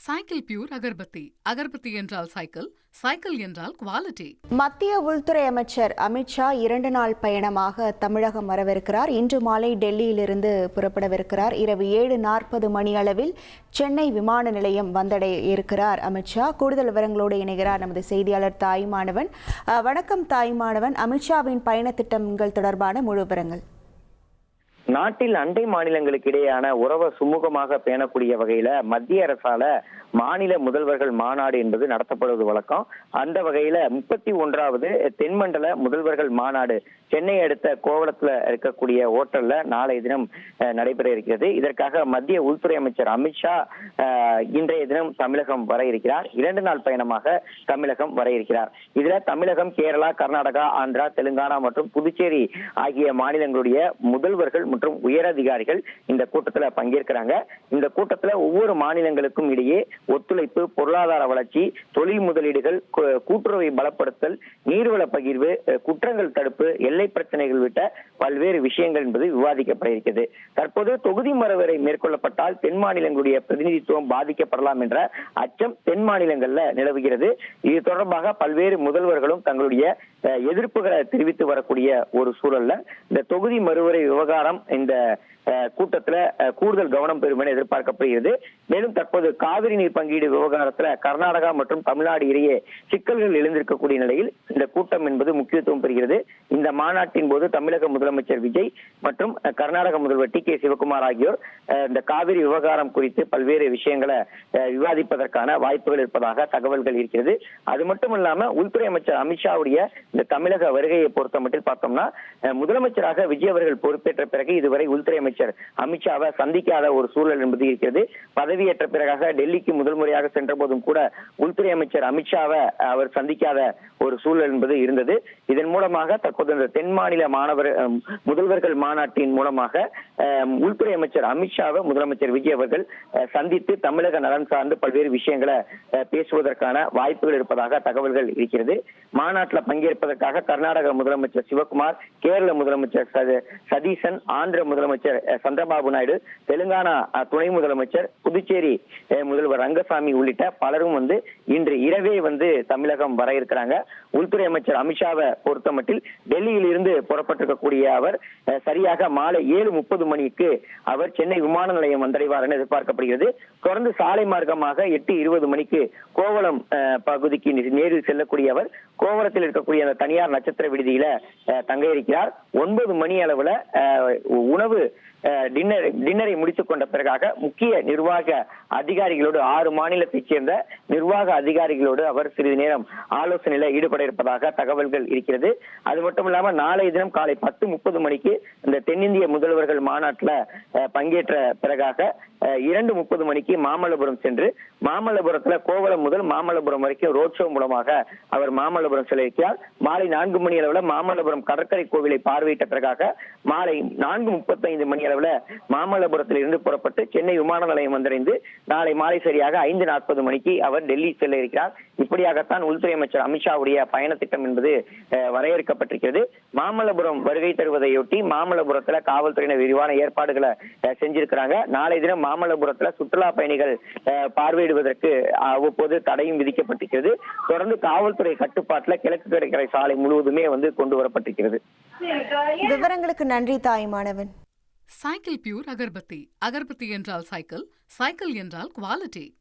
Cycle Pure Agarbatti. Agarbatti என்றால் Cycle, cycle என்றால் quality. மத்திய உள்துறை அமைச்சர் அமித்ஷா 2 நாள் பயணமாக தமிழகம் வரவிருக்கிறார். இன்று மாலை டெல்லியிலிருந்து புறப்படவிருக்கிறார். இரவு 7:40 மணி அளவில் சென்னை விமான நிலையம் வந்தடைய இருக்கிறார் அமித்ஷா. கூடுதல் விவரங்களோடு இணைகிறார் நமது செய்தியாளர் தாய்மானவன். வணக்கம் தாய்மானவன். அமித்ஷாவின் பயண திட்டங்கள் தொடர்பான முழு விவரங்கள். நாட்டில் அண்டை மாநிலங்களுக்கு இடையேயான உறவை சுமூகமாக பேணக்கூடிய வகையில மத்திய அரசால மாநில முதல்வர்கள் மாநாடு என்பது நடத்தப்படுவது வழக்கம். அந்த வகையில 31வது தென்மண்டல முதல்வர்கள் மாநாடு சென்னை அடுத்த கோவளத்துல இருக்கக்கூடிய ஓட்டல்ல நாளைய தினம் நடைபெற இருக்கிறது. இதற்காக மத்திய உள்துறை அமைச்சர் அமித்ஷா இன்றைய தினம் தமிழகம் வர இருக்கிறார். 2 நாள் பயணமாக தமிழகம் வர இருக்கிறார். இதுல தமிழகம், கேரளா, கர்நாடகா, ஆந்திரா, தெலுங்கானா மற்றும் புதுச்சேரி ஆகிய மாநிலங்களுடைய முதல்வர்கள் மற்றும் உயரதிகாரிகள் இந்த கூட்டத்துல பங்கேற்கிறாங்க. இந்த கூட்டத்துல ஒவ்வொரு மாநிலங்களுக்கும் இடையே ஒத்துழைப்பு, பொருளாதார வளர்ச்சி, தொழில் முதலீடுகள், கூட்டுறவை பலப்படுத்தல், நீர்வள பகிர்வு, குற்றங்கள் தடுப்பு, எல்லை பிரச்சனைகள் விட்ட பல்வேறு விஷயங்கள் என்பது விவாதிக்கப்பட இருக்கிறது. தற்போது தொகுதி மறுவரை மேற்கொள்ளப்பட்டால் தென் மாநிலங்களுடைய பிரதிநிதித்துவம் பாதிக்கப்படலாம் என்ற அச்சம் தென் மாநிலங்கள்ல நிலவுகிறது. இது தொடர்பாக பல்வேறு முதல்வர்களும் தங்களுடைய எதிர்ப்புகளை தெரிவித்து வரக்கூடிய ஒரு சூழல்ல இந்த தொகுதி மறுவரை விவகாரம் இந்த கூட்டத்துல கூடுதல் கவனம் பெறும் என எதிர்பார்க்கப்படுகிறது. மேலும் தற்போது காவிரி நீர் பங்கீடு விவகாரத்துல கர்நாடகா மற்றும் தமிழ்நாடு இடையே சிக்கல்கள் எழுந்திருக்கக்கூடிய நிலையில் இந்த கூட்டம் என்பது முக்கியத்துவம் பெறுகிறது. இந்த மாநாட்டின் போது தமிழக முதலமைச்சர் விஜய் மற்றும் கர்நாடக முதல்வர் டி.கே. சிவகுமார் ஆகியோர் இந்த காவிரி விவகாரம் குறித்து பல்வேறு விஷயங்களை விவாதிப்பதற்கான வாய்ப்புகள் இருப்பதாக தகவல்கள் இருக்கிறது. அது மட்டும் இல்லாம உள்துறை அமைச்சர் அமித்ஷாவுடைய இந்த தமிழக வருகையை பொறுத்த மட்டும் பார்த்தோம்னா, முதலமைச்சராக விஜய் அவர்கள் பொறுப்பேற்ற பிறகு இதுவரை உள்துறை அமைச்சர் அமித்ஷாவை சந்திக்காத ஒரு சூழல் என்பது இருக்கிறது. பதவியேற்ற பிறகாக டெல்லிக்கு முதல் முறையாக சென்ற போதும் கூட உள்துறை அமைச்சர் அமித்ஷாவை அவர் சந்திக்காத ஒரு சூழல் என்பது இருந்தது. இதன் மூலமாக தற்போது இந்த தென் மாநில முதல்வர்கள் மாநாட்டின் மூலமாக உள்துறை அமைச்சர் அமித்ஷாவை முதலமைச்சர் விஜய் அவர்கள் சந்தித்து தமிழக நலன் சார்ந்து பல்வேறு விஷயங்களை பேசுவதற்கான வாய்ப்புகள் இருப்பதாக தகவல்கள் இருக்கிறது. மாநாட்டில் பங்கேற்பதற்காக கர்நாடக முதலமைச்சர் சிவகுமார், கேரள முதலமைச்சர் சதீசன், ஆந்திர முதலமைச்சர் சந்திரபாபு நாயுடு, தெலுங்கானா துணை முதலமைச்சர், புதுச்சேரி முதல்வர் ரங்கசாமி உள்ளிட்ட பலரும் இன்று இரவே தமிழகம் வர இருக்கிறாங்க. உள்துறை அமைச்சர் அமித்ஷாவை பொறுத்த மட்டில் டெல்லியில் இருந்து புறப்பட்டிருக்கக்கூடிய அவர் சரியாக மாலை 7:30 மணிக்கு அவர் சென்னை விமான நிலையம் வந்தடைவார் என எதிர்பார்க்கப்படுகிறது. தொடர்ந்து சாலை மார்க்கமாக 8:20 மணிக்கு கோவளம் பகுதிக்கு நேரில் செல்லக்கூடிய அவர் கோவளத்தில் இருக்கக்கூடிய அந்த தனியார் நட்சத்திர விடுதியில தங்க இருக்கிறார். 9 மணி அளவுல உணவு டின்னரை முடித்துக் கொண்ட பிறகாக முக்கிய நிர்வாக அதிகாரிகளோடு 6 மாநிலத்தைச் சேர்ந்த நிர்வாக அதிகாரிகளோடு அவர் சிறிது நேரம் ஆலோசனையில ஈடுபட இருப்பதாக தகவல்கள் இருக்கிறது. அது மட்டும் இல்லாம நாளைய தினம் காலை 10:30 மணிக்கு இந்த தென்னிந்திய முதல்வர்கள் மாநாட்டில் பங்கேற்ற பிறகாக 2:30 மணிக்கு மாமல்லபுரம் சென்று மாமல்லபுரத்துல கோவளம் முதல் மாமல்லபுரம் வரைக்கும் ரோட் ஷோ மூலமாக அவர் மாமல்லபுரம் செல்ல இருக்கிறார். மாலை 4 மணி அளவுல மாமல்லபுரம் கடற்கரை கோவிலை பார்வையிட்ட பிறகாக மாலை 4:35 மணி அளவுல மாமல்லபுரத்தில் இருந்து புறப்பட்டு சென்னை விமான நிலையம் வந்தடைந்து நாளை மாலை சரியாக 5:40 மணிக்கு அவர் டெல்லி செல்ல இருக்கிறார். இப்படியாகத்தான் உள்துறை அமைச்சர் அமித்ஷாவுடைய பயண திட்டம் என்பது வரையறுக்கப்பட்டிருக்கிறது. மாமல்லபுரம் வருகை தருவதையொட்டி மாமல்லபுரத்துல காவல்துறையினர் விரிவான ஏற்பாடுகளை செஞ்சிருக்கிறாங்க. நாளை தினம் மாமல்லபுரத்துல சுற்றுலா பயணிகள் பார்வையிடுவதற்கு அவ்வப்போது தடையும் விதிக்கப்பட்டிருக்கிறது. தொடர்ந்து காவல்துறை கட்டுப்பாட்டுல கிழக்கு கடற்கரை சாலை முழுவதுமே கொண்டு வரப்பட்டிருக்கிறது. விவரங்களுக்கு நன்றி தாய்மானவன். Cycle Pure Agarbatti. அகர்பத்தி என்றால் சைக்கிள், சைக்கிள் என்றால் குவாலிட்டி.